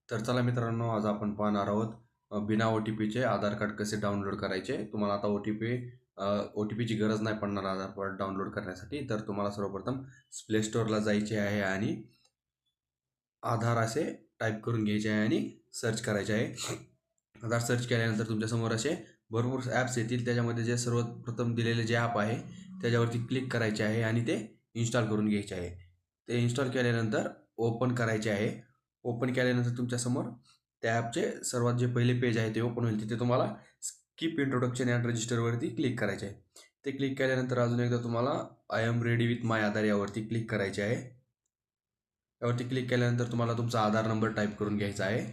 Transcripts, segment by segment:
तर चला मित्रांनो, आज आपण पाहणार आहोत बिना ओ-टी-पीचे आधार कार्ड कसे डाउनलोड करायचे. तुम्हाला आता ओ-टी-पीची गरज नाही पडणार आधार कार्ड डाउनलोड करण्यासाठी. तर तुम्हाला सर्वप्रथम प्ले स्टोअरला जायचे आहे आणि आधार असे टाईप करून घ्यायचे आहे आणि सर्च करायचे आहे. आधार सर्च केल्यानंतर तुमच्यासमोर असे भरपूर ॲप्स येतील. त्याच्यामध्ये जे सर्वप्रथम दिलेले जे ॲप आहे त्याच्यावरती क्लिक करायचे आहे आणि ते इन्स्टॉल करून घ्यायचे आहे. ते इन्स्टॉल केल्यानंतर ओपन करायचे आहे. ओपन केल्यानंतर तुमच्यासमोर त्या ॲपचे सर्वात जे पहिले पेज आहे ते ओपन होईल. तिथे तुम्हाला स्किप इंट्रोडक्शन अँड रजिस्टरवरती क्लिक करायचे आहे. ते क्लिक केल्यानंतर अजून एकदा तुम्हाला आय एम रेडी विथ माय आधार यावरती क्लिक करायचे आहे. यावरती क्लिक केल्यानंतर तुम्हाला तुमचा आधार नंबर टाईप करून घ्यायचा आहे.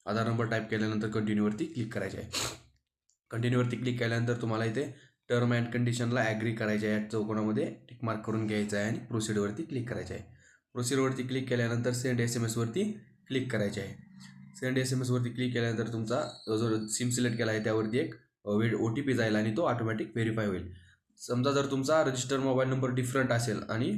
आधार नंबर टाईप केल्यानंतर कंटिन्यूवरती क्लिक करायचे आहे. कंटिन्यूवरती क्लिक केल्यानंतर तुम्हाला इथे टर्म अँड कंडिशनला ॲग्री करायचे आहे. चौकोनामध्ये टिक मार्क करून घ्यायचं आहे आणि प्रोसीडवरती क्लिक करायचे आहे. प्रोसीडवरती क्लिक केल्यानंतर सेंड SMS वरती क्लिक करायचे आहे. सेंड SMS वरती क्लिक केल्यानंतर तुमचा जो सिम सिलेक्ट केला आहे त्यावरती एक OTP जाईल आणि तो ऑटोमॅटिक व्हेरीफाय होईल. समजा जर तुमचा रजिस्टर मोबाईल नंबर डिफरंट असेल आणि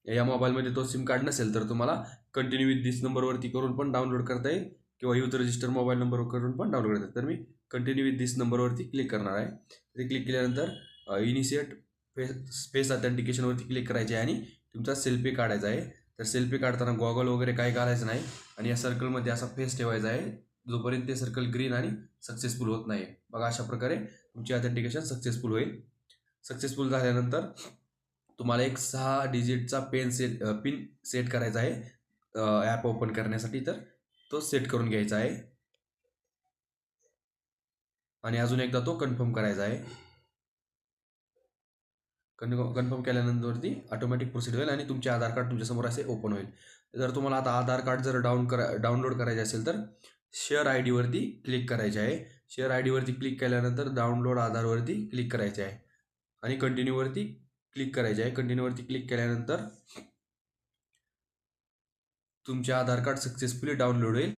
या मोबाईलमध्ये तो सिम कार्ड नसेल तर तुम्हाला कंटिन्यू विथ दिस नंबरवरती करून पण डाउनलोड करता येईल किंवा यूज रजिस्टर मोबाईल नंबर करून पण डाउनलोड करता येईल. तर मी कंटिन्यू विथ दिस नंबरवरती क्लिक करणार आहे. ते क्लिक केल्यानंतर इनिशिएट स्पेस ऑथेंटिकेशनवरती क्लिक करायचे आहे आणि तुमचा सेल्फी काढायचा आहे. तर सेल्फी काढताना गॉगल वगैरे काही घालायचं नाही आणि या सर्कलमध्ये असा फेस ठेवायचा आहे जोपर्यंत ते सर्कल ग्रीन आणि सक्सेसफुल होत नाही. बघा, अशा प्रकारे तुमची ऑथेंटिकेशन सक्सेसफुल होईल. सक्सेसफुल झाल्यानंतर तुम्हाला एक 6 डिजिटचा पिन सेट करायचा आहे ॲप ओपन करण्यासाठी. तर तो सेट करून घ्यायचा आहे आणि अजून एकदा तो कन्फर्म करायचा आहे. कन्फर्म केल्यानंतरती ऑटोमॅटिक प्रोसीड होईल आणि तुमचे आधार कार्ड तुमच्यासमोर असे ओपन होईल. जर तुम्हाला आता आधार कार्ड जर डाउनलोड करायचे असेल तर शेअर आय डीवरती क्लिक करायचे आहे. शेअर आय डीवरती क्लिक केल्यानंतर डाउनलोड आधारवरती क्लिक करायचे आहे आणि कंटिन्यूवरती क्लिक करायचे आहे. कंटिन्यूवरती क्लिक केल्यानंतर तुमचे आधार कार्ड सक्सेसफुली डाउनलोड होईल.